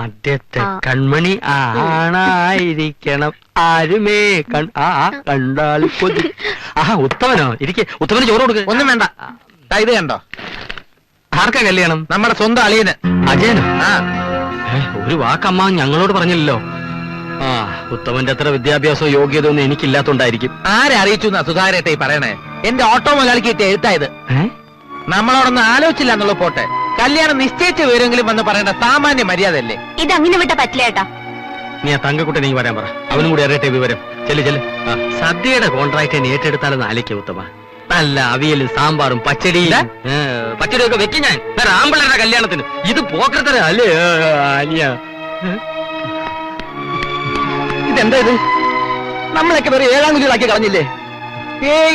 ആദ്യത്തെ കൺമണി ആണായിരിക്കണം, ആരുമേ കണ്ടാൽ കൊതി. ഉത്തമനോ? ഇരിക്കെ. ഉത്തമന് ചോറ് കൊടുക്ക്. ഒന്നും വേണ്ട. ഇത് കണ്ടോ? ആർക്കാ കല്യാണം? നമ്മുടെ സ്വന്തം അളിയന്. അജയനോ? ഒരു വാക്കമ്മ ഞങ്ങളോട് പറഞ്ഞില്ലല്ലോ. ഉത്തമന്റെ അത്ര വിദ്യാഭ്യാസവും യോഗ്യതയൊന്നും എനിക്കില്ലാത്തോണ്ടായിരിക്കും. ആരെ അറിയിച്ചു എന്നാ സുധാരേട്ട ഈ പറയണേ? എന്റെ ഓട്ടോ മുതലാളിക്ക് കിട്ടിയ എഴുത്തായത്. നമ്മളോടൊന്നും ആലോചിച്ചില്ല എന്നുള്ള പോട്ടെ, കല്യാണം നിശ്ചയിച്ച വിവരമെങ്കിലും വന്ന് പറയേണ്ട സാമാന്യ മര്യാദയല്ലേ? ഇത് അങ്ങനെ വിട്ട പറ്റില്ല ഏട്ടാ. നീ ആ തങ്കക്കുട്ടൻ നീ വരാൻ പറ, അവനും കൂടി അറിയട്ടെ വിവരം. ചെല്ല്. സദ്യയുടെ കോൺട്രാക്ട് നേടിയെടുത്താലെന്ന് ആലോചിക്കുക ഉത്തമ. നല്ല അവിയലും സാമ്പാറും പച്ചടിയും ഒക്കെ വെക്കും ഞാൻ. വേറെ ആമ്പിള്ളേരുടെ കല്യാണത്തിന് ഇത് പോക്കത്തര അല്ലേ? ഇതെന്താ ഇത്? നമ്മളൊക്കെ വേറെ 7-ാം കുലികളാക്കി കളഞ്ഞില്ലേ?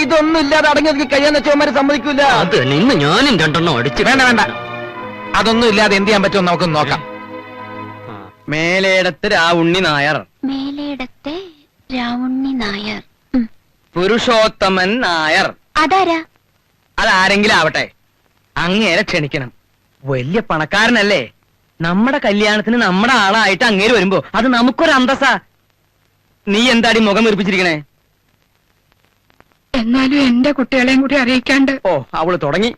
ഇതൊന്നും ഇല്ലാതെ അടങ്ങി കഴിയാന്ന് വെച്ചവന്മാര് സമ്മതിക്കൂല. അത് നിന്ന് ഞാനും 2 അടിച്ചു. വേണ്ട, അതൊന്നും ഇല്ലാതെ എന്ത് ചെയ്യാൻ പറ്റുമോ നമുക്കൊന്ന് നോക്കാം. മേലേടത്ത് രാവുണ്ണി നായർ. മേലേടത്തെ രാവുണ്ണി നായർ. പുരുഷോത്തമൻ നായർ. അതാരാ? അതാരെങ്കിലും ആവട്ടെ, അങ്ങേരെ ക്ഷണിക്കണം. വലിയ പണക്കാരനല്ലേ? നമ്മുടെ കല്യാണത്തിന് നമ്മുടെ ആളായിട്ട് അങ്ങേര് വരുമ്പോ അത് നമുക്കൊരു അന്തസ്സാ. നീ എന്താടി മുഖം വീർപ്പിച്ചിരിക്കണേ? എന്നാലും എന്റെ കുട്ടികളെയും കൂടി അറിയിക്കാണ്ട്. അവള് തുടങ്ങി.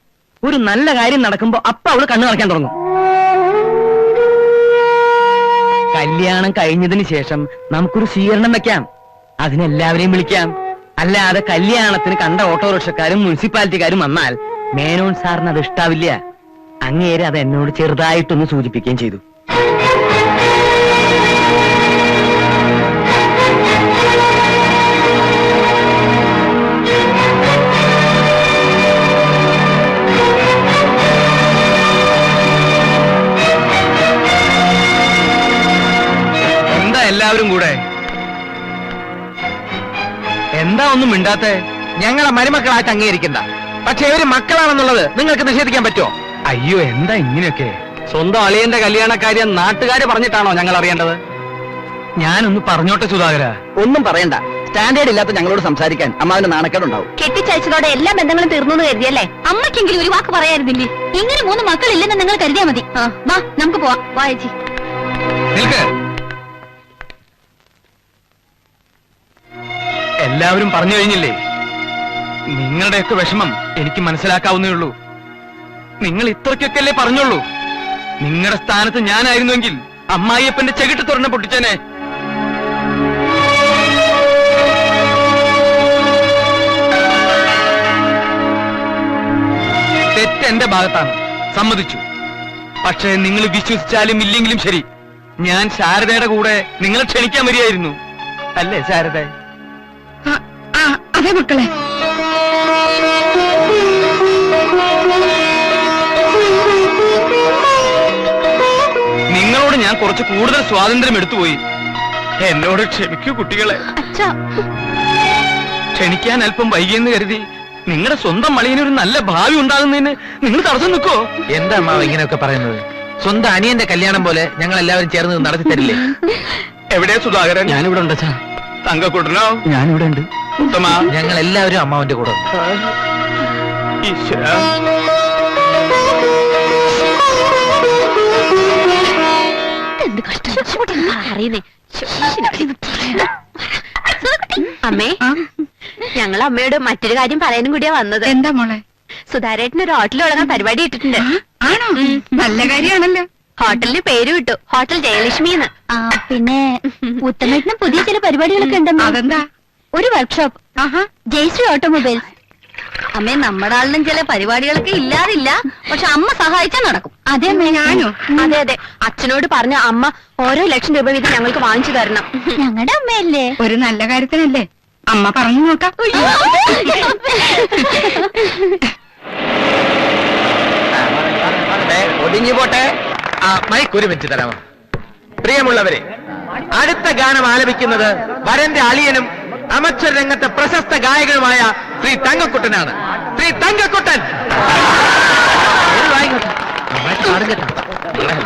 ഒരു നല്ല കാര്യം നടക്കുമ്പോ അപ്പ അവള് കണ്ണു നിറയ്ക്കാൻ തുടങ്ങും. കല്യാണം കഴിഞ്ഞതിന് ശേഷം നമുക്കൊരു സ്വീകരണം വെക്കാം, അതിനെല്ലാവരെയും വിളിക്കാം. അല്ലാതെ കല്യാണത്തിന് കണ്ട ഓട്ടോറിക്ഷക്കാരും മുനിസിപ്പാലിറ്റിക്കാരും വന്നാൽ മേനോൻ സാറിന് അത് ഇഷ്ടാവില്ല. അങ്ങേര് അത് എന്നോട് ചെറുതായിട്ടൊന്ന് സൂചിപ്പിക്കുകയും ചെയ്തു. എല്ലാവരും കൂടെ എന്താ ഒന്നും മിണ്ടാത്തെ? ഞങ്ങളെ മരുമക്കളായിട്ട് അംഗീകരിക്കണ്ട, പക്ഷെ ഒരു മക്കളാണെന്നുള്ളത് നിങ്ങൾക്ക് നിഷേധിക്കാൻ പറ്റുമോ? അയ്യോ, എന്താ ഇങ്ങനെയൊക്കെ? സ്വന്തം അളിയന്റെ കല്യാണക്കാര്യം നാട്ടുകാര് പറഞ്ഞിട്ടാണോ ഞങ്ങൾ അറിയേണ്ടത്? ഞാനൊന്ന് പറഞ്ഞോട്ടെ സുധാകര. ഒന്നും പറയണ്ട. സ്റ്റാൻഡേർഡ് ഇല്ലാത്ത ഞങ്ങളോട് സംസാരിക്കാൻ അമ്മാവിന്റെ നാണക്കേടുണ്ടാവും. കെട്ടിച്ചയച്ചതോടെ എല്ലാ ബന്ധങ്ങളും തീർന്നു എന്ന് കരുതിയല്ലേ? അമ്മയ്ക്കെങ്കിലും ഒരു വാക്ക് പറയായിരുന്നില്ലേ? ഇങ്ങനെ 3 മക്കളില്ലെന്ന് നിങ്ങൾ കരുതിയാ മതി. വാ, നമുക്ക് പോവാം. വാ ചേച്ചി. എല്ലാവരും പറഞ്ഞു കഴിഞ്ഞില്ലേ? നിങ്ങളുടെയൊക്കെ വിഷമം എനിക്ക് മനസ്സിലാക്കാവുന്നേ ഉള്ളൂ. നിങ്ങൾ ഇത്രയ്ക്കൊക്കെ അല്ലേ പറഞ്ഞോളൂ. നിങ്ങളുടെ സ്ഥാനത്ത് ഞാനായിരുന്നുവെങ്കിൽ അമ്മായിയപ്പന്റെ ചെകിട്ട് തുറന്ന് പൊട്ടിച്ചേനെ. തെറ്റ് എന്റെ ഭാഗത്താണ്, സമ്മതിച്ചു. പക്ഷേ നിങ്ങൾ വിശ്വസിച്ചാലും ഇല്ലെങ്കിലും ശരി, ഞാൻ ശാരദയുടെ കൂടെ നിങ്ങളെ ക്ഷണിക്കാൻ വരികയായിരുന്നു. അല്ലേ ശാരദ? അതെ മക്കളെ. നിങ്ങളോട് ഞാൻ കുറച്ച് കൂടുതൽ സ്വാതന്ത്ര്യം എടുത്തുപോയി. എന്നോട് ക്ഷമിക്കൂ കുട്ടികളെ. ക്ഷണിക്കാൻ അല്പം വൈകിയെന്ന് കരുതി നിങ്ങളുടെ സ്വന്തം മളിയനൊരു നല്ല ഭാവി ഉണ്ടാകുന്നതിന് നിങ്ങൾ തടസ്സം നിൽക്കോ? എന്താ അമ്മാവ് ഇങ്ങനെയൊക്കെ പറയുന്നത്? സ്വന്തം അനിയന്റെ കല്യാണം പോലെ ഞങ്ങൾ എല്ലാവരും ചേർന്ന് നടത്തി തരില്ലേ? എവിടെയാ സുധാകരൻ? ഞാനിവിടെ ഉണ്ട്. തങ്കക്കുട്ടനോ? ഞാനിവിടെ ഉണ്ട്. ഉത്തമ, ഞങ്ങൾ എല്ലാവരും അമ്മാവന്റെ കൂടെ. ഈശ്വര, എന്ത് കഷ്ടം അറിയുന്നേ. അമ്മേ, ഞങ്ങൾ അമ്മയോട് മറ്റൊരു കാര്യം പറയാനും കൂടിയാ വന്നത്. എന്താ മോളെ? സുധാരേട്ടന് ഒരു ഹോട്ടൽ തുടങ്ങാൻ പരിപാടി ഇട്ടിട്ടുണ്ട്. ആണോ? നല്ല കാര്യമാണല്ലോ. ഹോട്ടലിന് പേര് വിട്ടു, ഹോട്ടൽ ജയലക്ഷ്മിന്ന്. പിന്നെ ഉത്തമേട്ടന് പുതിയ ചില പരിപാടികളൊക്കെ ഉണ്ടെന്ന്. അതെന്താ? ഒരു വർക്ക്ഷോപ്പ്, ജയശ്രീ ഓട്ടോമൊബൈൽസ്. അമ്മേ, നമ്മുടെ ആളിനും ചില പരിപാടികളൊക്കെ ഇല്ലാതില്ല, പക്ഷെ അമ്മ സഹായിച്ചാൽ നടക്കും. അതെ അമ്മേ. ഞാനോ? അതെ അതെ, അച്ഛനോട് പറഞ്ഞ അമ്മ ഓരോ ലക്ഷം രൂപ വീതം ഞങ്ങൾക്ക് വാങ്ങിച്ചു തരണം. ഞങ്ങളുടെ അമ്മയല്ലേ? ഒരു നല്ല കാര്യത്തിനല്ലേ? അമ്മ പറഞ്ഞു നോക്കാം. ഒടിഞ്ഞു പോട്ടെ. മൈക്ക് ഒരു മിനിറ്റ് തരാമോ? പ്രിയമുള്ളവരെ, അടുത്ത ഗാനം ആലപിക്കുന്നത് വരന്റെ അളിയനും അമച്ചർ രംഗത്തെ പ്രശസ്ത ഗായകനുമായ ശ്രീ തങ്കക്കുട്ടനാണ്. ശ്രീ തങ്കക്കുട്ടൻ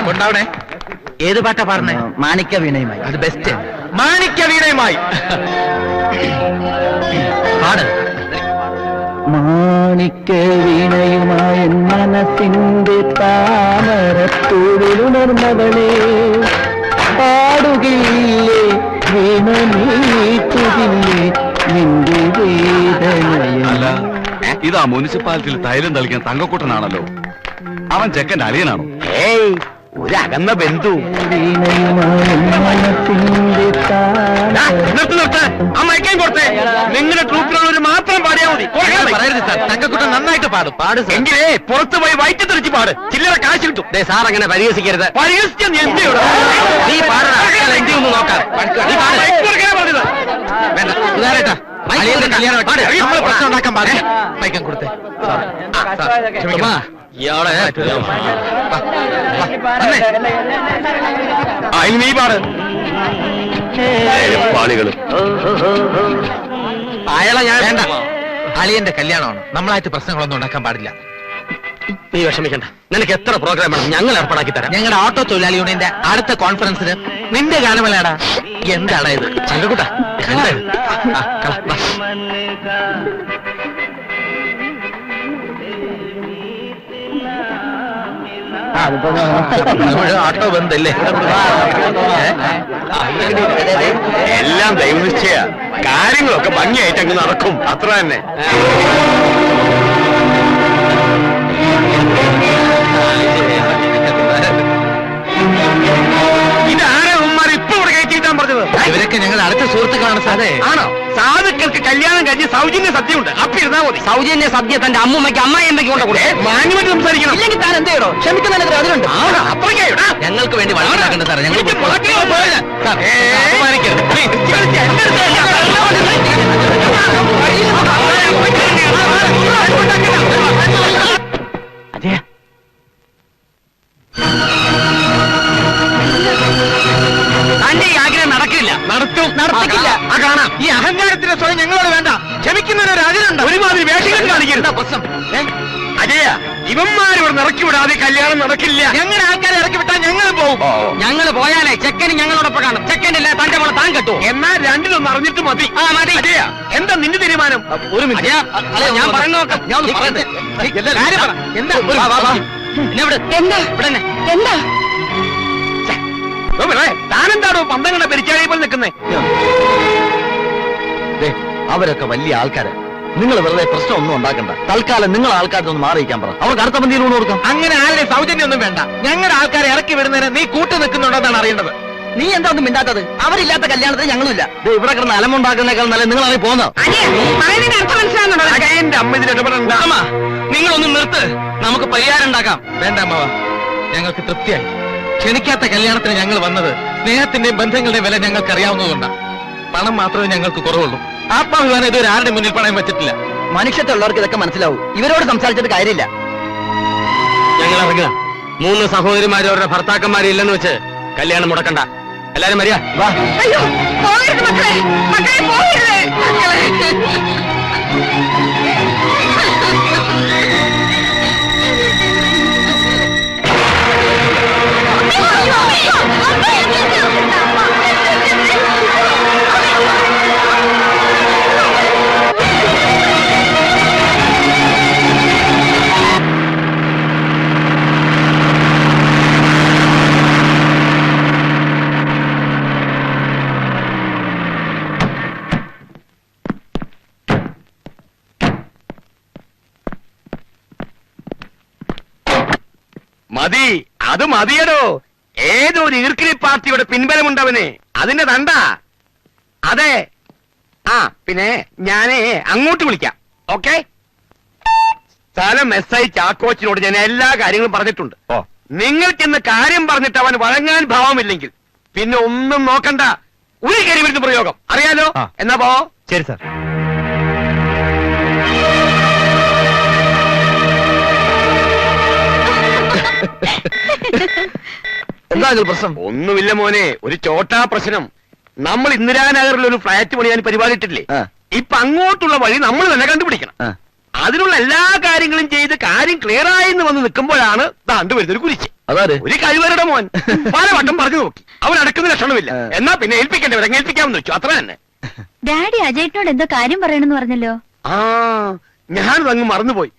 കൊണ്ടാവണേ. ഏത് പാട്ടാ പാടണേ? മാണിക്യ വീണയുമായി. അത് ബെസ്റ്റ്. മാണിക്യ വീണയുമായി പാട്. മാണിക്യ വീണയുമായി മനസ്സിന്റെ താമരത്തൂരിലുണർന്നവളെ ആ മുനിസിപ്പാലിറ്റിയിൽ തൈലം തളിക്കാൻ തങ്കക്കുട്ടനാണല്ലോ. അവൻ ചെക്കന്റെ അളിയനാണോ? ഏയ്, ഒരു അകന്ന ബന്ധു. നിർത്ത്, ആ മയക്കാൻ കൊടുത്തേ. നിങ്ങളുടെ ട്രൂപ്പിലുള്ളവർ മാത്രം പാടിയാൽ മതി. പറയരുത് സാർ, തങ്കക്കുട്ടൻ നന്നായിട്ട് പാട് എങ്കിലേ പുറത്തു പോയി വയറ്റി തെറിച്ച് പാട്, ചില്ലറ കാശ് കിട്ടും. സാർ അങ്ങനെ പരിഹസിക്കരുത്. പരിഹസിക്കാൻ നീ എന്തിയോട് നീ പാടണം നോക്കാം. പറഞ്ഞത് വേണ്ട, സുധാരേട്ടാ നമ്മൾ പ്രശ്നം ഉണ്ടാക്കാൻ പാടില്ല. മയക്കാൻ കൊടുത്തേ. ഇയാളെ നീ പാട്. പാളികള് അയാളെ ഞാൻ വേണ്ട. അളിയന്റെ കല്യാണമാണ്, നമ്മളായിട്ട് പ്രശ്നങ്ങളൊന്നും ഉണ്ടാക്കാൻ പാടില്ല. നീ വിഷമിക്കണ്ട, നിനക്ക് എത്ര പ്രോഗ്രാം വേണം ഞങ്ങൾ ഏർപ്പാടാക്കി തരാം. ഞങ്ങളുടെ ഓട്ടോ തൊഴിലാളി യൂണിയന്റെ അടുത്ത കോൺഫറൻസിന് നിന്റെ ഗാനമേളയാടാ. എന്താണ് ഇത് ചങ്കക്കുട്ട? ആട്ടോ ബന്ധല്ലേ? എല്ലാം ദൈവനിശ്ചയ. കാര്യങ്ങളൊക്കെ ഭംഗിയായിട്ട് അങ്ങ് നടക്കും, അത്ര തന്നെ. ഇതാരാ ഉമ്മാർ ഇപ്പൊ ഇവിടെ കയറ്റിയിട്ടാൻ പറഞ്ഞത്? ഇവരൊക്കെ ഞങ്ങൾ അടുത്ത സുഹൃത്തുക്കളാണ് സാറേ. ആണോ? സാധുക്കൾക്ക് കല്യാണം കഴിഞ്ഞ് സൗജന്യ സദ്യ ഉണ്ട്, അപ്പൊ ഇരുന്നാ മതി. സൗജന്യ സദ്യ തന്റെ അമ്മൂമ്മയ്ക്ക് അമ്മായിയമ്മയ്ക്ക് കൊണ്ടുകൂടെ? മാന്യമായിട്ട് സംസാരിക്കണം. ഇല്ലെങ്കിൽ താൻ എന്ത് ചെയ്യണോ? ക്ഷമിക്കുന്നതിന് അതിലുണ്ട്. ഞങ്ങൾക്ക് വേണ്ടി വളർന്നാക്കണ്ട സാറേ. ഞങ്ങൾ അതെ തന്റെ ഈ ആഗ്രഹം നടക്കില്ല. നടത്തിക്കില്ല. ആ കാണാം. ഈ അഹങ്കാരത്തിന്റെ സ്വയം ഞങ്ങളോട് വേണ്ട. ക്ഷമിക്കുന്നതിനൊരു അതിലുണ്ട്. ഒരുമാതിരി വേഷങ്ങൾ കാണിക്കരുത്. പ്രശ്നം അജയ, ഇവന്മാരിവിടെ ഇറക്കി വിടാതെ കല്യാണം നടക്കില്ല. ഞങ്ങളുടെ ആൾക്കാരെ ഇറക്കി വിട്ടാൽ ഞങ്ങൾ പോകും. ഞങ്ങൾ പോയാലേ ചെക്കന് ഞങ്ങളോടൊപ്പം കാണും. ചെക്കനില്ല തന്റെ മോളെ താൻ കെട്ടു. എന്നാൽ രണ്ടിലൊന്നും അറിഞ്ഞിട്ട് മതി. ആ മതി. അജയ, എന്താ നിന്റെ തീരുമാനം? ഒരു മിനിറ്റ് ഞാൻ പറഞ്ഞു നോക്കാം. ഞാൻ ഒന്ന് പറയട്ടെ. എന്താ താനെന്താണോ പന്തങ്ങളുടെ പെരിച്ചാഴിയെ പോലെ നിൽക്കുന്നേ? അവരൊക്കെ വലിയ ആൾക്കാര്. നിങ്ങൾ വെറുതെ പ്രശ്നമൊന്നും ഉണ്ടാക്കണ്ട. തൽക്കാലം നിങ്ങൾ ആൾക്കാരൊന്നും മാറിയിക്കാൻ പറ. അവർക്ക് അടുത്ത പന്തിയിൽ ഊണ് കൊടുക്കാം. അങ്ങനെ ആരുടെ സൗജന്യമൊന്നും വേണ്ട. ഞങ്ങളുടെ ആൾക്കാരെ ഇറക്കി വിടുന്നതിന് നീ കൂട്ടു നിൽക്കുന്നുണ്ടെന്നാണ് അറിയേണ്ടത്. നീ എന്താ ഒന്നും മിണ്ടാത്തത്? അവരില്ലാത്ത കല്യാണത്തിന് ഞങ്ങളുമില്ല. ഇവിടെ കിടന്ന് അലമുണ്ടാക്കുന്നേക്കാൾ നല്ല നിങ്ങൾ അതിൽ പോകുന്നോ? എന്റെ അമ്മ ഇതിൽ ഇടപെടണ്ട. നിങ്ങളൊന്നും നിർത്ത്, നമുക്ക് പരിഹാരം ഉണ്ടാക്കാം. വേണ്ട അമ്മ, ഞങ്ങൾക്ക് തൃപ്തിയായി. ക്ഷണിക്കാത്ത കല്യാണത്തിന് ഞങ്ങൾ വന്നത് സ്നേഹത്തിന്റെയും ബന്ധങ്ങളുടെയും വില ഞങ്ങൾക്ക് അറിയാവുന്നതുകൊണ്ടാണ്. പണം മാത്രമേ ഞങ്ങൾക്ക് കുറവുള്ളൂ. ആത്മാഭിമാനം ഇതുവരെ ആരുടെ മുന്നിൽ പണയം വെച്ചിട്ടില്ല. മനുഷ്യത്തുള്ളവർക്ക് ഇതൊക്കെ മനസ്സിലാവും. ഇവരോട് സംസാരിച്ചിട്ട് കാര്യമില്ല. ഞങ്ങൾ ഇറങ്ങുക. 3 സഹോദരിമാരും അവരുടെ ഭർത്താക്കന്മാരും ഇല്ലെന്ന് വെച്ച് കല്യാണം മുടക്കണ്ട. എല്ലാരും വരിക. വാ. മതി, അത് മതിയടോ. ഏതോ ഒരു ഈർക്കിലി പാർട്ടിയുടെ പിൻബലമുണ്ടവന്. അതിന്റെ തണ്ട. അതെ. ആ പിന്നെ ഞാനേ അങ്ങോട്ട് വിളിക്കാം. ഓക്കെ. സ്ഥലം SI ചാക്കോച്ചിനോട് ഞാൻ എല്ലാ കാര്യങ്ങളും പറഞ്ഞിട്ടുണ്ട്. നിങ്ങൾക്കിന്ന് കാര്യം പറഞ്ഞിട്ട് അവൻ വഴങ്ങാൻ ഭാവമില്ലെങ്കിൽ പിന്നെ ഒന്നും നോക്കണ്ട. ഒരു കരിവിരുന്ന് പ്രയോഗം അറിയാലോ. എന്നാ പോ. ശരി സാർ. എന്താ പ്രശ്നം? ഒന്നുമില്ല മോനെ, ഒരു ചോട്ടാ പ്രശ്നം. നമ്മൾ ഇന്ദിരാനഗറിൽ ഒരു ഫ്ലാറ്റ് പണിയാൻ പരിപാടിയിട്ടില്ലേ? ഇപ്പൊ അങ്ങോട്ടുള്ള വഴി നമ്മൾ തന്നെ കണ്ടുപിടിക്കണം. അതിനുള്ള എല്ലാ കാര്യങ്ങളും ചെയ്ത് കാര്യം ക്ലിയർ ആയെന്ന് വന്ന് നിൽക്കുമ്പോഴാണ് താണ്ട് വരുന്നൊരു കുരിച്ച്. ഒരു കഴിവരുടെ മോൻ പലവട്ടം പറഞ്ഞു നോക്കി. അവൻ അടക്കുന്ന ലക്ഷണമില്ല. എന്നാ പിന്നെ ഏൽപ്പിക്കേണ്ടവരെ ഏൽപ്പിക്കാമെന്ന് വെച്ചു, അത്ര തന്നെ. ഡാഡി അജയ്നോട് എന്തോ കാര്യം പറയണമെന്ന് പറഞ്ഞല്ലോ. ആ, ഞാനത് അങ്ങ് മറന്നുപോയി.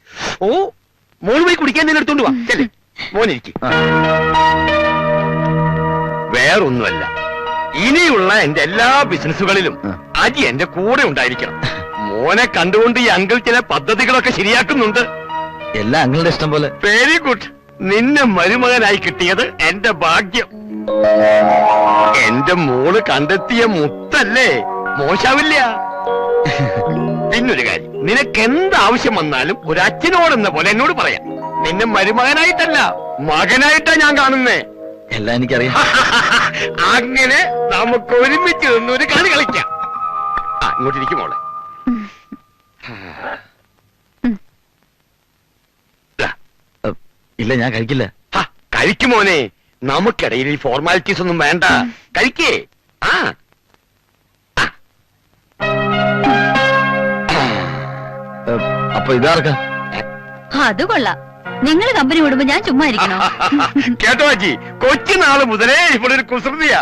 ഓ, മോൾ പോയി കുടിക്കാൻ തന്നെ എടുത്തോണ്ട് വാ. ചെല്ലേ മോനിരിക്കും. വേറൊന്നുമല്ല, ഇനിയുള്ള എന്റെ എല്ലാ ബിസിനസ്സുകളിലും അജി എന്റെ കൂടെ ഉണ്ടായിരിക്കണം. മോനെ കണ്ടുകൊണ്ട് ഈ അങ്കിൾ ചില പദ്ധതികളൊക്കെ ശരിയാക്കുന്നുണ്ട്. എല്ലാം അങ്ങളുടെ ഇഷ്ടം പോലെ. Very good. നിന്നെ മരുമകനായി കിട്ടിയത് എന്റെ ഭാഗ്യം. എന്റെ മോള് കണ്ടെത്തിയ മുത്തല്ലേ, മോശാവില്ല. പിന്നൊരു കാര്യം, നിനക്ക് എന്താവശ്യം വന്നാലും ഒരു അച്ഛനോടെന്ന പോലെ എന്നോട് പറയാം. നിന്നെ മരുമകനായിട്ടല്ല മകനായിട്ടാ ഞാൻ കാണുന്നേ. എല്ലാം എനിക്കറിയാം. അങ്ങനെ നമുക്ക് ഒരുമിച്ച് നിന്നൊരു കളി കളിക്കാം. ഇങ്ങോട്ടിരിക്കും മോളെ. ഇല്ല, ഞാൻ കഴിക്കില്ല. കഴിക്കുമോനെ, നമുക്കിടയിൽ ഈ ഫോർമാലിറ്റീസ് ഒന്നും വേണ്ട. കഴിക്കേ. അപ്പൊ ഇതാർക്കാ? അത് കൊള്ളാം. നിങ്ങൾ കമ്പനി വിടുമ്പോ ഞാൻ ചുമ്മാ ഇരിക്കണോ? കേട്ടോ അജി, കൊച്ചുനാള് മുതലേ ഇവിടെ ഒരു കുസൃതിയാ.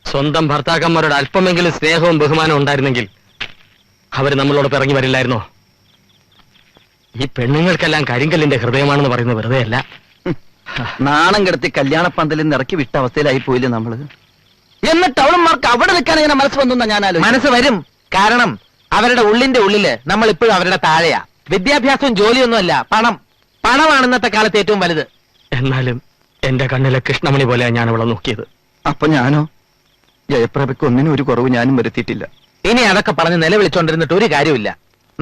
സ്വന്തം ഭർത്താക്കന്മാരോട് അല്പമെങ്കിലും സ്നേഹവും ബഹുമാനവും ഉണ്ടായിരുന്നെങ്കിൽ അവര് നമ്മളോട് ഇറങ്ങി വരില്ലായിരുന്നോ? ഈ പെണ്ണുങ്ങൾക്കെല്ലാം കരിങ്കല്ലിന്റെ ഹൃദയമാണെന്ന് പറയുന്നത് വെറുതെ അല്ല. നാണം കിടത്തി കല്യാണപ്പന്തലിൽ നിന്ന് ഇറക്കി വിട്ട അവസ്ഥയിലായി പോയില്ലേ നമ്മള്? എന്നിട്ട് അവളന്മാർക്ക് അവിടെ നിൽക്കാൻ ഇങ്ങനെ മനസ്സ് വന്നു ഞാൻ ആലോചിച്ചു. മനസ്സ് വരും. കാരണം അവരുടെ ഉള്ളിന്റെ ഉള്ളില് നമ്മൾ ഇപ്പോഴും അവരുടെ താഴെയാ. വിദ്യാഭ്യാസവും ജോലിയൊന്നുമല്ല, പണം. പണമാണ് ഇന്നത്തെ കാലത്ത് ഏറ്റവും വലുത്. എന്നാലും എന്റെ കണ്ണിലെ കൃഷ്ണമണി പോലെയാണ് ഞാൻ അവളെ നോക്കിയത്. അപ്പൊ ഞാനോ? ജയപ്രഭയ്ക്ക് ഒന്നിനും ഒരു കുറവ് ഞാനും വരുത്തിയിട്ടില്ല. ഇനി അതൊക്കെ പറഞ്ഞ് നിലവിളിച്ചോണ്ടിരുന്നിട്ട് ഒരു കാര്യമില്ല.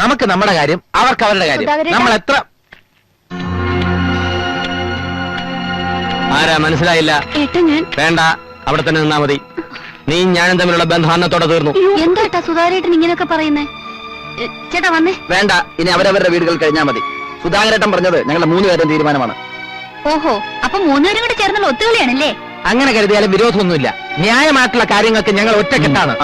നമുക്ക് നമ്മുടെ കാര്യം, അവർക്ക് അവരുടെ കാര്യം. നമ്മൾ എത്ര ആരാ മനസ്സിലായില്ല? വേണ്ട, അവിടെ തന്നെ നിന്നാ മതി. നീ ഞാനും തമ്മിലുള്ള ബന്ധം അന്നത്തോടെ തീർന്നു. എന്താട്ടാ സുധാരേട്ടൻ ഇങ്ങനെയൊക്കെ പറയുന്നേ? ചേട്ടാ വന്നേ. വേണ്ട, ഇനി അവരവരുടെ വീടുകൾ കഴിഞ്ഞാൽ മതി. സുധാകരേട്ടൻ പറഞ്ഞത് ഞങ്ങളുടെ 3 പേരും തീരുമാനമാണ്. ഓഹോ, അപ്പൊ 3 പേരും കൂടെ ചേർന്നുള്ള ഒത്തുകളിയാണല്ലേ? അങ്ങനെ കരുതിയാലും വിരോധമൊന്നുമില്ല. ന്യായമായിട്ടുള്ള കാര്യങ്ങൾക്ക് ഞങ്ങൾ ഒറ്റക്കെട്ടാണ്.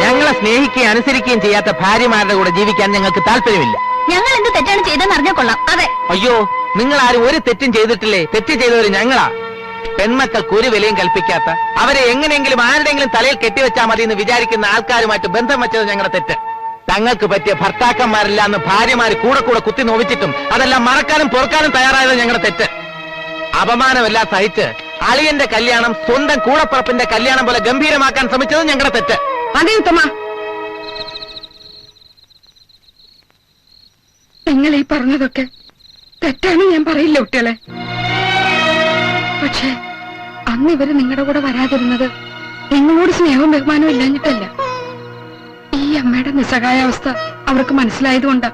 ഞങ്ങളെ സ്നേഹിക്കുകയും അനുസരിക്കുകയും ചെയ്യാത്ത ഭാര്യമാരുടെ കൂടെ ജീവിക്കാൻ ഞങ്ങൾക്ക് താല്പര്യമില്ല. ഞങ്ങൾ എന്ത് തെറ്റാണ് ചെയ്തെന്ന് അറിഞ്ഞാൽ കൊള്ളാം. അതെ. അയ്യോ, നിങ്ങൾ ആരും ഒരു തെറ്റും ചെയ്തിട്ടില്ലേ? തെറ്റ് ചെയ്തവര് ഞങ്ങളാ. പെൺമക്കൾക്ക് ഒരു വിലയും കൽപ്പിക്കാത്ത, അവരെ എങ്ങനെയെങ്കിലും ആരുടെയെങ്കിലും തലയിൽ കെട്ടിവെച്ചാൽ മതി എന്ന് വിചാരിക്കുന്ന ആൾക്കാരുമായിട്ട് ബന്ധം വെച്ചത് ഞങ്ങളുടെ തെറ്റ്. തങ്ങൾക്ക് പറ്റിയ ഭർത്താക്കന്മാരില്ല എന്ന് ഭാര്യമാര് കൂടെ കൂടെ കുത്തി നോവിച്ചിട്ടും അതെല്ലാം മറക്കാനും പൊറുക്കാനും തയ്യാറായത് ഞങ്ങളുടെ തെറ്റ്. അപമാനമെല്ലാം സഹിച്ച് അളിയന്റെ കല്യാണം സ്വന്തം കൂടപ്പുറപ്പിന്റെ കല്യാണം പോലെ ഗംഭീരമാക്കാൻ ശ്രമിച്ചത് ഞങ്ങളുടെ തെറ്റ്. അതെ ഉത്തമ, നിങ്ങൾ ഈ പറഞ്ഞതൊക്കെ തെറ്റാണ് ഞാൻ പറയില്ല കുട്ടികളെ. പക്ഷെ അന്ന് ഇവര് നിങ്ങളുടെ കൂടെ വരാതിരുന്നത് നിങ്ങളോട് സ്നേഹവും ബഹുമാനവും ഇല്ലാഞ്ഞിട്ടല്ല. ഈ അമ്മയുടെ നിസ്സഹായാവസ്ഥ അവർക്ക് മനസ്സിലായതുകൊണ്ടാ.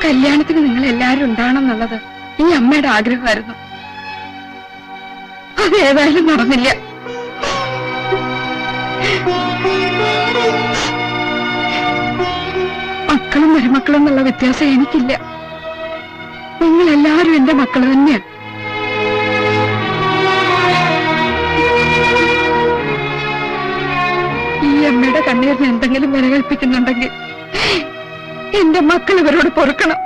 കല്യാണത്തിന് നിങ്ങൾ എല്ലാരും ഉണ്ടാവണം എന്നുള്ളത് ഈ അമ്മയുടെ ആഗ്രഹമായിരുന്നു. അതേതായാലും നടന്നില്ല. മക്കളും മരുമക്കളും എന്നുള്ള വ്യത്യാസം എനിക്കില്ല. നിങ്ങൾ എല്ലാവരും എന്റെ മക്കൾ തന്നെയാണ്. ഈ അമ്മയുടെ കണ്ണീരിന് എന്തെങ്കിലും വില കൽപ്പിക്കുന്നുണ്ടെങ്കിൽ എന്റെ മക്കൾ ഇവരോട് പൊറുക്കണം.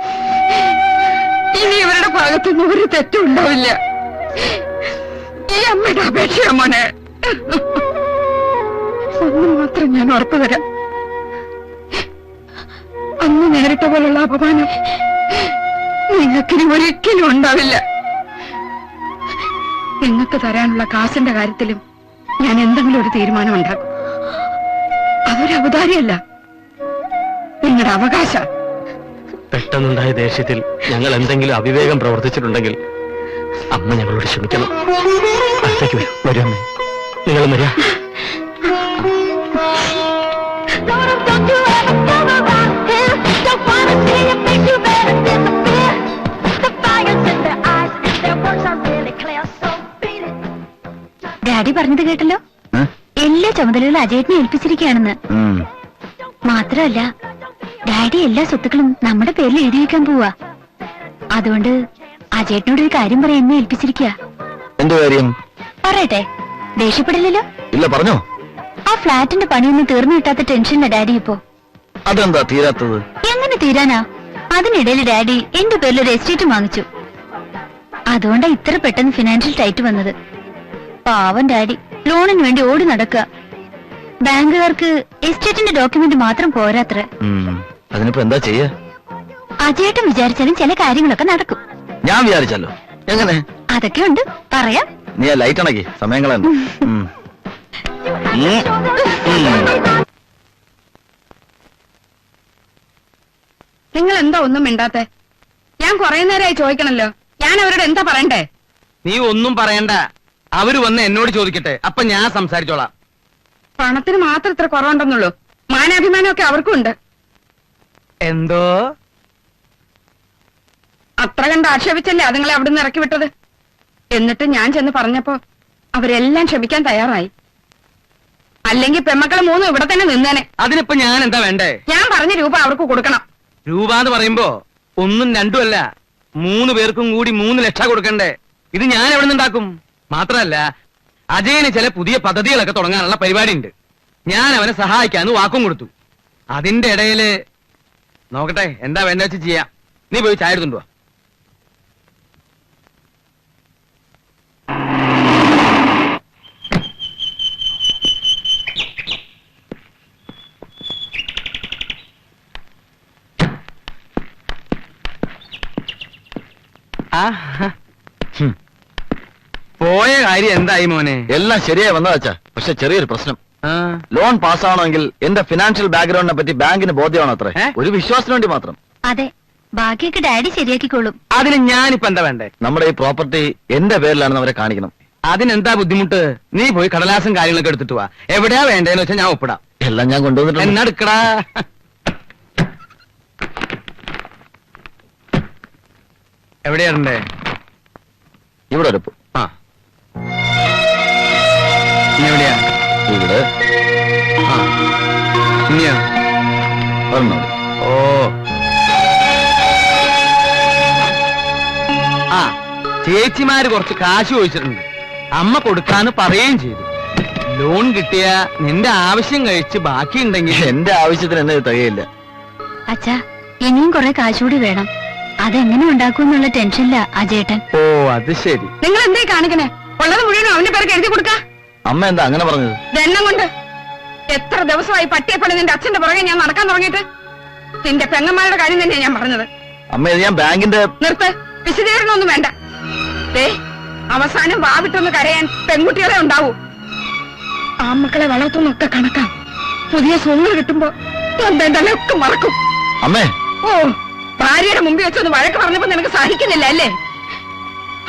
ഇനി ഇവരുടെ ഭാഗത്തുനിന്ന് ഒരു തെറ്റും ഉണ്ടാവില്ല. ഈ അമ്മയുടെ അപേക്ഷയാ മോനെ. ഒന്നും മാത്രം ഞാൻ ഉറപ്പു തരാം, അന്ന് നേരിട്ട പോലുള്ള അപമാനം നിങ്ങൾക്കിനി ഒരിക്കലും ഉണ്ടാവില്ല. നിങ്ങൾക്ക് തരാനുള്ള കാശിന്റെ കാര്യത്തിലും ഞാൻ എന്തെങ്കിലും ഒരു തീരുമാനം ഉണ്ടാക്കും. അതൊരു ഔദാര്യമല്ല, നിങ്ങളുടെ അവകാശ. പെട്ടെന്നുണ്ടായ ദേഷ്യത്തിൽ ഞങ്ങൾ എന്തെങ്കിലും അവിവേകം പ്രവർത്തിച്ചിട്ടുണ്ടെങ്കിൽ അമ്മ ഞങ്ങളോട് ക്ഷമിക്കണം. അടുത്തേക്ക് വരും. നിങ്ങൾ വരിക. ഡാഡി പറഞ്ഞത് കേട്ടല്ലോ, എല്ലാ ചുമതലകളും അജയേട്ടനെ ഏൽപ്പിച്ചിരിക്കുകയാണെന്ന്. മാത്രമല്ല, ഡാഡി എല്ലാ സ്വത്തുക്കളും നമ്മുടെ പേരിൽ എഴുതി വെക്കാൻ പോവാ. അതുകൊണ്ട് അജയേട്ടനോട് ഒരു കാര്യം പറയാൻ എന്നെ ഏൽപ്പിച്ചിരിക്കുക. എന്ത് കാര്യം? പറയട്ടെ, ദേഷ്യപ്പെടില്ലല്ലോ? ഇല്ല, പറഞ്ഞോ. ആ ഫ്ലാറ്റിന്റെ പണിയൊന്നും തീർന്നു കിട്ടാത്ത ടെൻഷനില്ല ഡാഡി ഇപ്പോ. അതെന്താ തീരാത്തത്? എങ്ങനെ തീരാനാ? അതിനിടയിൽ ഡാഡി എന്റെ പേരിൽ ഒരു എസ്റ്റേറ്റ് വാങ്ങിച്ചു. അതുകൊണ്ടാ ഇത്ര പെട്ടെന്ന് ഫിനാൻഷ്യൽ ടൈറ്റ് വന്നത്. പാവം ഡാഡി. ലോണിന് വേണ്ടി ഓടി നടക്കുക. ബാങ്കുകാർക്ക് എസ്റ്റേറ്റിന്റെ ഡോക്യുമെന്റ് മാത്രം പോരാത്ര. അതിനിപ്പോ എന്താ ചെയ്യാ? അജയേട്ടൻ വിചാരിച്ചാലും ചില കാര്യങ്ങളൊക്കെ നടക്കും. ഞാൻ വിചാരിച്ചല്ലോ. എങ്ങനെ? അതൊക്കെ ഉണ്ട്, പറയാം. നീ ആ ലൈറ്റ് അണക്കി, സമയങ്ങളാണ്. നിങ്ങൾ എന്താ ഒന്നും മിണ്ടാത്തെ? ഞാൻ കുറെ നേരമായി ചോദിക്കണല്ലോ. ഞാൻ അവരോട് എന്താ പറയണ്ടേ? നീ ഒന്നും പറയണ്ട, അവര് വന്ന് എന്നോട് ചോദിക്കട്ടെ, അപ്പൊ ഞാൻ സംസാരിച്ചോളാം. പണത്തിന് മാത്രം ഇത്ര കുറവുണ്ടെന്നുള്ളൂ. മാനാഭിമാനമൊക്കെ അവർക്കും ഉണ്ട്. എന്തോ അത്ര കണ്ട് ആക്ഷേപിച്ചല്ലേ അതുങ്ങളെ അവിടുന്ന് ഇറക്കി വിട്ടത്. എന്നിട്ട് ഞാൻ ചെന്ന് പറഞ്ഞപ്പോ അവരെല്ലാം ക്ഷമിക്കാൻ തയ്യാറായി. അല്ലെങ്കിൽ പെമ്മക്കളെ മൂന്നും ഇവിടെ തന്നെ നിന്നേനെ. അതിനിപ്പോ ഞാൻ എന്താ വേണ്ടേ? ഞാൻ പറഞ്ഞ രൂപ അവർക്ക് കൊടുക്കണം. രൂപ എന്ന് പറയുമ്പോ ഒന്നും രണ്ടും അല്ല, 3 പേർക്കും കൂടി 3 ലക്ഷം കൊടുക്കണ്ടേ? ഇത് ഞാൻ എവിടെ നിന്നുണ്ടാക്കും? മാത്രമല്ല, അജയന് ചില പുതിയ പദ്ധതികളൊക്കെ തുടങ്ങാനുള്ള പരിപാടി ഉണ്ട്. ഞാൻ അവനെ സഹായിക്കാന്ന് വാക്കും കൊടുത്തു. അതിന്റെ ഇടയില് നോക്കട്ടെ, എന്താ വേണ്ട വെച്ച് ചെയ്യാം. നീ പോയി ചായ എടുത്തുണ്ടോ? പോയ കാര്യം എന്തായി മോനെ? എല്ലാം ശരിയായി വന്നതാച്ചാ. പക്ഷെ ചെറിയൊരു പ്രശ്നം. ലോൺ പാസ്സാവണമെങ്കിൽ എന്റെ ഫിനാൻഷ്യൽ ബാക്ക്ഗ്രൗണ്ടിനെ പറ്റി ബാങ്കിന് ബോധ്യമാണ് അത്രേ. ഒരു വിശ്വാസത്തിന് വേണ്ടി മാത്രം. അതെ, ബാക്കിയൊക്കെ ഡാഡി ശരിയാക്കിക്കോളും. അതിന് ഞാനിപ്പോ എന്താ വേണ്ടേ? നമ്മുടെ ഈ പ്രോപ്പർട്ടി എന്റെ പേരിലാണെന്ന് അവരെ കാണിക്കണം. അതിനെന്താ ബുദ്ധിമുട്ട്? നീ പോയി കടലാസും കാര്യങ്ങളൊക്കെ എടുത്തിട്ട് വാ. എവിടെയാ വേണ്ടേന്ന് വെച്ചാൽ ഞാൻ ഒപ്പിടാം. എല്ലാം ഞാൻ കൊണ്ടുവന്നിട്ടുണ്ട്. എന്നെടുക്കടാ. എവിടെയാണ്ടേ? ഇവിടെ ഒരു ആ, ഇനി എവിടെയാ? ഇവിടെ ആ, ഇനിയോ? ഒരെണ്ണം. ഓ, ആ, ചേച്ചിമാര് കുറച്ച് കാശ് ചോദിച്ചിട്ടുണ്ട്. അമ്മ കൊടുക്കാന്ന് പറയുകയും ചെയ്തു. ലോൺ കിട്ടിയ നിന്റെ ആവശ്യം കഴിച്ച് ബാക്കിയുണ്ടെങ്കിൽ. എന്റെ ആവശ്യത്തിന് എന്നെ തികയില്ല. അച്ഛാ, ഇനിയും കുറെ കാശുകൂടി വേണം. അതെങ്ങനെ ഉണ്ടാക്കുമെന്നുള്ള ടെൻഷനില്ല അജയേട്ടൻ. ഓ, അത് ശരി. നിങ്ങൾ എന്തേ കാണിക്കണേ? ഉള്ളത് മുഴുവനും അവന്റെ പേർക്ക് എഴുതി കൊടുക്ക. അമ്മ എന്താ അങ്ങനെ പറഞ്ഞത്? എണ്ണം കൊണ്ട് എത്ര ദിവസമായി പട്ടിയെപ്പണി നിന്റെ അച്ഛന്റെ പുറകെ ഞാൻ നടക്കാൻ തുടങ്ങിയിട്ട്. നിന്റെ പെങ്ങന്മാരുടെ കാര്യം തന്നെയാ ഞാൻ പറഞ്ഞത്. അമ്മ ഇത് ഞാൻ ബാങ്കിന്റെ. നിർത്ത്, വിശദീകരണമൊന്നും വേണ്ട. ദേ, അവസാനം വാവിട്ടൊന്ന് കരയാൻ പെൺകുട്ടികളെ ഉണ്ടാവൂ. ആമക്കളെ വളർത്തുന്നൊക്കെ കണക്കാം. പുതിയ സോങ്ങൾ കിട്ടുമ്പോ ഒക്കെ മറക്കും. അമ്മേ, ഓ, ഭാര്യയുടെ മുമ്പിൽ വെച്ചൊന്ന് വഴക്ക് പറഞ്ഞപ്പോ നിനക്ക് സഹിക്കുന്നില്ല അല്ലേ?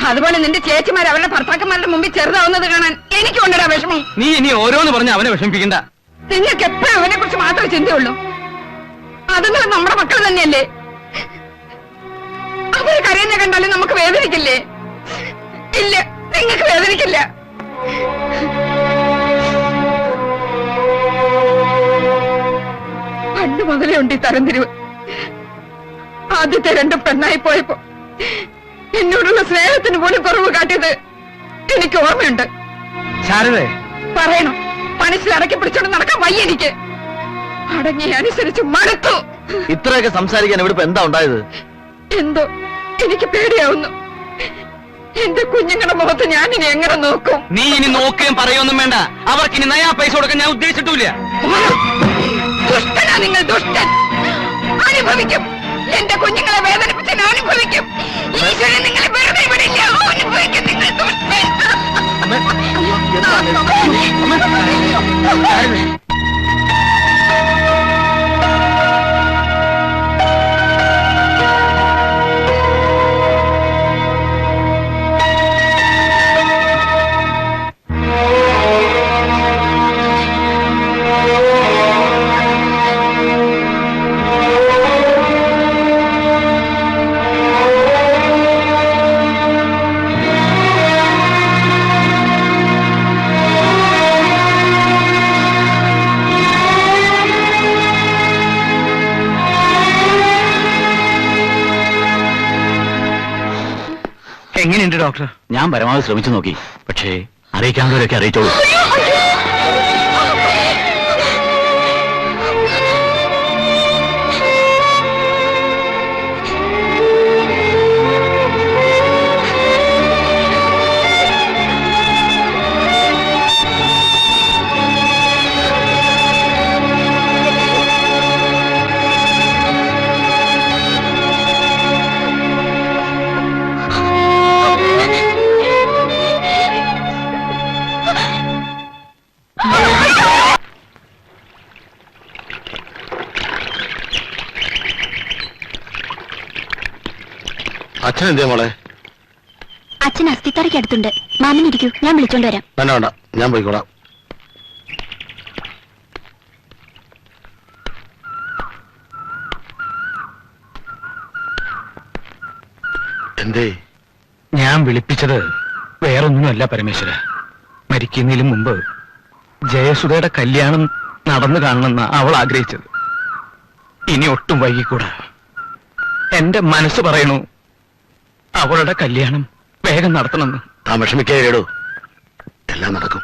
അതുപോലെ നിന്റെ ചേച്ചിമാർ അവരുടെ ഭർത്താക്കന്മാരുടെ മുമ്പിൽ ചെറുതാവുന്നത് കാണാൻ എനിക്ക് കൊണ്ടിടാ വിഷമം. നീ ഇനി ഓരോന്ന് പറഞ്ഞ് അവനെ വിഷമിപ്പിക്കണ്ട. നിങ്ങൾക്ക് എപ്പോഴും അവനെ കുറിച്ച് മാത്രമേ ചിന്തയുള്ളൂ. അതുങ്ങളും നമ്മുടെ മക്കൾ തന്നെയല്ലേ? അവര് കരയുന്ന കണ്ടാലും നമുക്ക് വേദനിക്കില്ലേ? ഇല്ല, നിങ്ങൾക്ക് വേദനിക്കില്ല. പണ്ട് മുതലേ ഉണ്ട് ഈ തരംതിരിവ്. ആദ്യത്തെ 2 പെണ്ണായി പോയപ്പോ എന്നോടുള്ള സ്നേഹത്തിന് പോലും കുറവ് കാട്ടിയത് എനിക്ക് ഓർമ്മയുണ്ട്. ശാരദേ, പറയണം, മനസ്സിൽ അടക്കി പിടിച്ചോണ്ട് നടക്കാൻ വയ്യ എനിക്ക്. അടങ്ങി അനുസരിച്ച് മടുത്തു. ഇത്രയൊക്കെ സംസാരിക്കാൻ ഇവിടെ എന്താ ഉണ്ടായത്? എന്തോ എനിക്ക് പേടിയാവുന്നു. എന്റെ കുഞ്ഞുങ്ങളുടെ മുഖത്ത് ഞാൻ ഇനി എങ്ങനെ നോക്കും? നീ ഇനി നോക്കുകയും പറയൊന്നും വേണ്ട. അവർക്ക് ഇനി നയാ പൈസ കൊടുക്കാൻ ഞാൻ ഉദ്ദേശിച്ചിട്ടില്ല. ദുഷ്ടനാ നിങ്ങൾ, ദുഷ്ടൻ. അനുഭവിക്കും. എന്റെ കുഞ്ഞുങ്ങളെ വേദനിപ്പിച്ച് ഞാൻ അനുഭവിക്കും. ഈശ്വരൻ നിങ്ങളെ വെറുതെ വിടില്ല. അനുഭവിക്കും നിങ്ങൾ, ദുഷ്ടൻ. എങ്ങനെയുണ്ട് ഡോക്ടർ? ഞാൻ പരമാവധി ശ്രമിച്ചു നോക്കി. പക്ഷേ അറിയിക്കാവുന്നവരൊക്കെ അറിയിച്ചോളൂ. അച്ഛൻ എന്തേ മോളെ? അച്ഛൻ അസ്ഥിത്തറയ്ക്ക് അടുത്തുണ്ട്. മാമനിരിക്കൂ, ഞാൻ വിളിച്ചോണ്ട് വരാം. വേണ്ട വേണ്ട, ഞാൻ പോയിക്കോളാം. എന്തേ? ഞാൻ വിളിപ്പിച്ചത് വേറൊന്നുമല്ല പരമേശ്വര. മരിക്കുന്നതിന് മുമ്പ് ജയസുധയുടെ കല്യാണം നടന്നു കാണണമെന്ന് അവൾ ആഗ്രഹിച്ചത്. ഇനി ഒട്ടും വൈകിക്കൂടാ. എന്റെ മനസ്സ് പറയണു അവളുടെ കല്യാണം വേഗം നടത്തണമെന്ന്. താൻ വിഷമിക്കേടോ, എല്ലാം നടക്കും.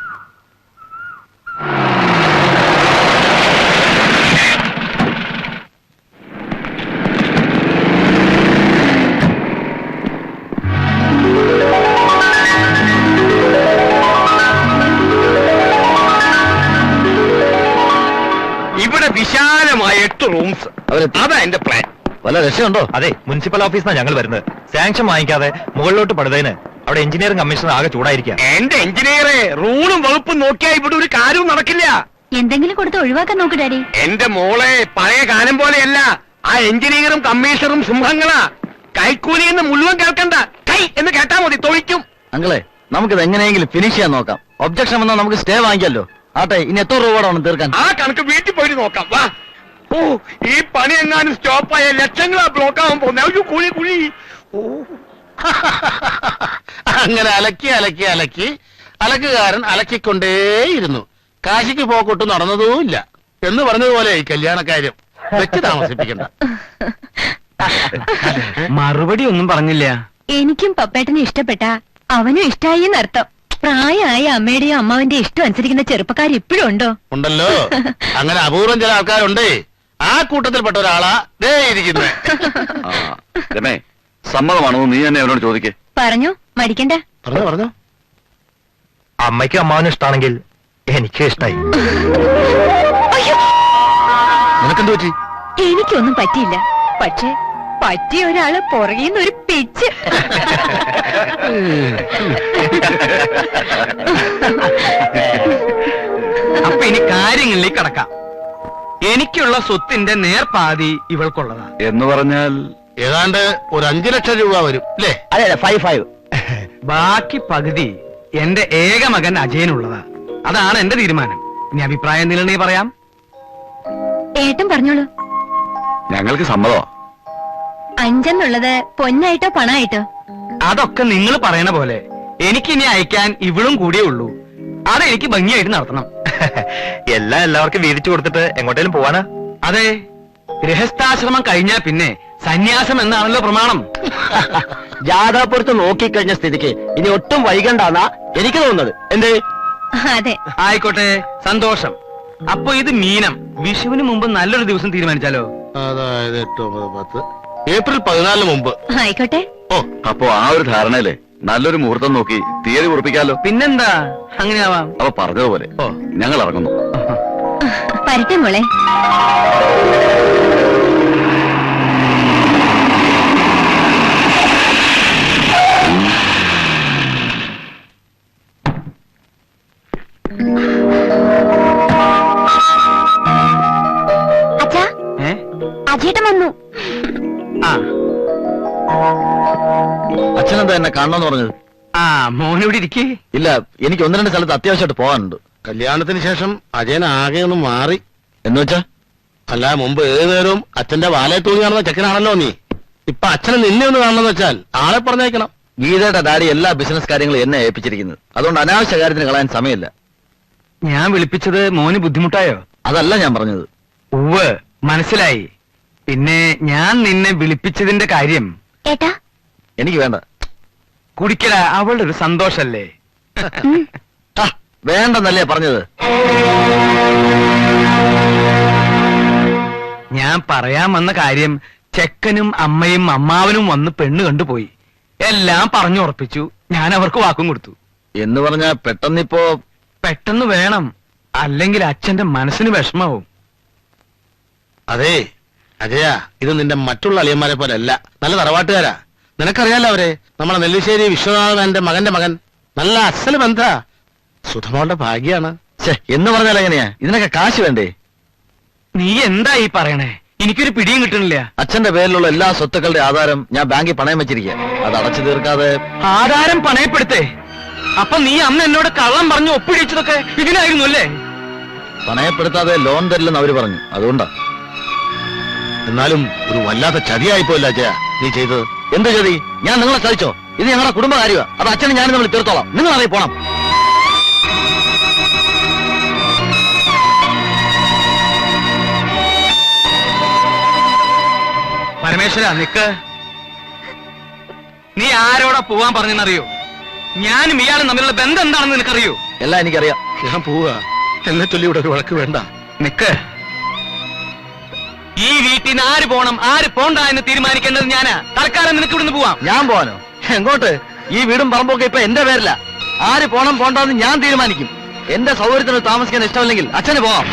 ഇവിടെ വിശാലമായ 8 റൂംസ്. അതാ എന്റെ പ്ലാൻ. വല്ല രക്ഷയുണ്ടോ? അതെ, മുനിസിപ്പൽ ഓഫീസിനാണ് ഞങ്ങൾ വരുന്നത്. സാങ്ഷൻ വാങ്ങിക്കാതെ മുകളിലോട്ട് പടുതതിന് അവിടെ എഞ്ചിനീയറിംഗ് കമ്മീഷണർ ആകെ ചൂടായിരിക്കാം. എന്റെ എഞ്ചിനീയറെ, റൂളും വകുപ്പും നോക്കിയാ ഇവിടെ ഒരു കാര്യവും നടക്കില്ല. എന്തെങ്കിലും കൊടുത്ത് ഒഴിവാക്കാൻ നോക്ക് ഡാഡി. എന്റെ മോളെ, പഴയ കാലം പോലെയല്ല. ആ എഞ്ചിനീയറും കമ്മീഷണറും സിംഹങ്ങളാ. കൈക്കൂലി എന്ന് മുഴുവൻ കേൾക്കണ്ട, കൈ എന്ന് കേട്ടാ മതി, തൊഴിക്കും. അങ്കിളെ, നമുക്കിത് എങ്ങനെയെങ്കിലും ഫിനിഷ് ചെയ്യാൻ നോക്കാം. ഒബ്ജക്ഷൻ വന്നാൽ നമുക്ക് സ്റ്റേ വാങ്ങിക്കാമല്ലോ. ആട്ടെ, ഇനി എത്ര രൂപ വേണം തീർക്കാൻ? ആ കണക്ക് വീട്ടിൽ പോയിട്ട് നോക്കാം. വാ. ഓ, ഈ പണി എങ്ങാനും സ്റ്റോപ്പായ ലക്ഷങ്ങളാ ബ്ലോക്ക് ആവാൻ പോകുന്നത്. അയ്യോ, കുഴി കുഴി. ഓ, അങ്ങനെ അലക്കി അലക്കി അലക്കി അലക്കുകാരൻ അലക്കിക്കൊണ്ടേയിരുന്നു. കാശിക്ക് പോക്കൊട്ട് നടന്നതുമില്ല എന്ന് പറഞ്ഞതുപോലെ ഈ കല്യാണക്കാര്യം വെച്ച് താമസിപ്പിക്കണ്ട. മറുപടി ഒന്നും പറഞ്ഞില്ല. എനിക്കും പപ്പേട്ടനെ ഇഷ്ടപ്പെട്ട അവനും ഇഷ്ടായി എന്നർത്ഥം. പ്രായമായ അമ്മയുടെയും അമ്മാവന്റെ ഇഷ്ടം അനുസരിക്കുന്ന ചെറുപ്പക്കാർ ഇപ്പോഴും ഉണ്ടോ? ഉണ്ടല്ലോ, അങ്ങനെ അപൂർവം ചില ആൾക്കാരുണ്ടേ. ആ കൂട്ടത്തിൽപ്പെട്ട ഒരാളാ ദേ ഇരിക്കുന്നത്. രമേ, സമ്മതമാണോ നീ തന്നെ അവരോട് ചോദിക്കേ? പറഞ്ഞു, മടിക്കണ്ട. പറഞ്ഞോ പറഞ്ഞോ. അമ്മയ്ക്കും അമ്മാവനും ഇഷ്ടമാണെങ്കിൽ എനിക്കും ഇഷ്ടായി. നിനക്കെന്ത് പറ്റി? എനിക്കൊന്നും പറ്റിയില്ല. പക്ഷെ പറ്റിയ ഒരാള് പുറകിന്ന് ഒരു പിച്ച്. അപ്പൊ ഇനി കാര്യങ്ങളിലേക്ക് കടക്കാം. എനിക്കുള്ള സ്വത്തിന്റെ നേർപാതി ഇവൾക്കുള്ളതാ. എന്ന് പറഞ്ഞാൽ ഏതാണ്ട് ഒരു 5 ലക്ഷം രൂപ വരും അല്ലേ? അതെ അതെ, 5. ബാക്കി പകുതി എന്റെ ഏക മകൻ അജയനുള്ളതാ. അതാണ് എന്റെ തീരുമാനം. ഇനി അഭിപ്രായം എന്തെങ്കിലും പറയാം. ഏട്ടൻ പറഞ്ഞോളൂ. ഞങ്ങൾക്ക് സമ്മതമാ. 5 എന്നുള്ളത് പൊന്നായിട്ടോ പണായിട്ടോ? അതൊക്കെ നിങ്ങൾ പറയണ പോലെ. എനിക്കിനി അയക്കാൻ ഇവളും കൂടിയേ ഉള്ളൂ. അതെനിക്ക് ഭംഗിയായിട്ട് നടത്തണം. എല്ലാവർക്കും വീതിച്ചു കൊടുത്തിട്ട് എങ്ങോട്ടേലും പോവാനാ? അതെ, ഗൃഹസ്ഥാശ്രമം കഴിഞ്ഞാൽ പിന്നെ സന്യാസം എന്നാണല്ലോ പ്രമാണം. ജാഥാപുരത്ത് നോക്കിക്കഴിഞ്ഞ സ്ഥിതിക്ക് ഇനി ഒട്ടും വൈകണ്ടാന്നാ എനിക്ക് തോന്നുന്നത്. എന്തേ? അതെ. ആയിക്കോട്ടെ, സന്തോഷം. അപ്പൊ ഇത് മീനം. വിഷുവിന് മുമ്പ് നല്ലൊരു ദിവസം തീരുമാനിച്ചാലോ? അതായത് 8, 9, 10 ഏപ്രിൽ 14 മുമ്പ്. ആയിക്കോട്ടെ. ഓ, അപ്പോ ആ ഒരു ധാരണയിലെ നല്ലൊരു മുഹൂർത്തം നോക്കി തീയതി ഉറപ്പിക്കാലോ. പിന്നെന്താ, അങ്ങനെയാവാം. അപ്പൊ പറഞ്ഞതുപോലെ ഓ, ഞങ്ങൾ ഇറങ്ങുന്നു. വരട്ടെ മോളെ. അച്ഛാ, ഏ? അജേട്ടൻ വന്നു. ആ അച്ഛനെന്താ എന്നെ കാണണമെന്ന് പറഞ്ഞത്? ആ മോനിവിടെ ഇരിക്കേ. ഇല്ല, എനിക്ക് 1-2 സ്ഥലത്ത് അത്യാവശ്യമായിട്ട് പോകാനുണ്ട്. കല്യാണത്തിന് ശേഷം അജയൻ ആകെ ഒന്ന് മാറി. എന്ന് വെച്ചാ? അല്ല, മുമ്പ് ഏത് നേരവും അച്ഛന്റെ വാലയെ തൂങ്ങി കാണുന്ന ചെക്കനാണല്ലോ നീ. ഇപ്പൊ അച്ഛനെ നിന്നെ ഒന്ന് കാണണമെന്ന് വെച്ചാൽ ആളെ പറഞ്ഞേക്കണം. ഗീതയുടെ ഡാഡി എല്ലാ ബിസിനസ് കാര്യങ്ങളും എന്നെ ഏൽപ്പിച്ചിരിക്കുന്നത്. അതുകൊണ്ട് അനാവശ്യ കാര്യത്തിന് കളയാൻ സമയമില്ല. ഞാൻ വിളിപ്പിച്ചത് മോന് ബുദ്ധിമുട്ടായോ? അതല്ല ഞാൻ പറഞ്ഞത്. ഉവ്വ്, മനസ്സിലായി. പിന്നെ ഞാൻ നിന്നെ വിളിപ്പിച്ചതിന്റെ കാര്യം ഏട്ടാ, എനിക്ക് വേണ്ട. കുടിക്കല, അവളുടെ ഒരു സന്തോഷല്ലേ. ആ, വേണ്ടെന്നല്ലേ പറഞ്ഞത്? ഞാൻ പറയാൻ വന്ന കാര്യം, ചെക്കനും അമ്മയും അമ്മാവനും വന്ന് പെണ്ണ് കണ്ടുപോയി. എല്ലാം പറഞ്ഞുറപ്പിച്ചു. ഞാൻ അവർക്ക് വാക്കും കൊടുത്തു. എന്ന് പറഞ്ഞാ പെട്ടെന്നിപ്പോ പെട്ടെന്ന് വേണം, അല്ലെങ്കിൽ അച്ഛന്റെ മനസ്സിന് വിഷമാവും. അതെ അജയ, ഇത് നിന്റെ മറ്റുള്ള അളിയന്മാരെ പോലെ അല്ല. നല്ല തറവാട്ടുകാരാ. നിനക്കറിയാലോ അവരെ. നമ്മളെ നെല്ലിശ്ശേരി വിശ്വനാഥന്റെ മകന്റെ മകൻ. നല്ല അസൽ ബന്ധ. സുധമോളുടെ ഭാഗ്യാണ്. എന്ന് പറഞ്ഞാൽ എങ്ങനെയാ? ഇതിനൊക്കെ കാശ് വേണ്ടേ? നീ എന്താ ഈ പറയണേ? എനിക്കൊരു പിടിയും കിട്ടണില്ല. അച്ഛന്റെ പേരിലുള്ള എല്ലാ സ്വത്തുക്കളുടെ ആധാരം ഞാൻ ബാങ്കിൽ പണയം വെച്ചിരിക്കുക. അത് അടച്ചു തീർക്കാതെ ആധാരം പണയപ്പെടുത്തേ? അപ്പൊ നീ അന്ന് എന്നോട് കള്ളം പറഞ്ഞു ഒപ്പിടിച്ചതൊക്കെ ഇതിനായിരുന്നു അല്ലേ? പണയപ്പെടുത്താതെ ലോൺ തരില്ലെന്ന് അവര് പറഞ്ഞു. അതുകൊണ്ടാ. എന്നാലും ഒരു വല്ലാത്ത ചതിയായിപ്പോയില്ല അജയ നീ ചെയ്തത്. എന്ത് ചതി? ഞാൻ നിങ്ങളെ ചതിച്ചോ? ഇത് ഞങ്ങളുടെ കുടുംബകാര്യമാണ്. അത് അച്ഛനും ഞാനും നമ്മൾ തീർത്തോളാം. നിങ്ങൾ അറിയി പോണം. പരമേശ്വര നിക്ക്. നീ ആരോടാ പോവാൻ പറഞ്ഞെന്നറിയോ? ഞാനും ഇയാളും തമ്മിലുള്ള ബന്ധം എന്താണെന്ന് നിനക്കറിയോ? എല്ലാം എനിക്കറിയാം. ഞാൻ പോവുക. എന്നെ ചൊല്ലി ഇവിടെ ഒരു വഴക്ക് വേണ്ട. നിക്ക്. ഈ വീട്ടിൽ നിന്ന് ആര് പോണം ആര് പോണ്ട എന്ന് തീരുമാനിക്കേണ്ടത് ഞാനാ. തൽക്കാലം നിനക്ക് ഇവിടുന്ന് പോവാം. ഞാൻ പോവാനോ? എങ്ങോട്ട്? ഈ വീടും പറമ്പൊക്കെ ഇപ്പൊ എന്റെ പേരില. ആര് പോണം പോണ്ടെന്ന് ഞാൻ തീരുമാനിക്കും. എന്റെ സൗകര്യത്തിന് താമസിക്കാൻ ഇഷ്ടമില്ലെങ്കിൽ അച്ഛന് പോവാം.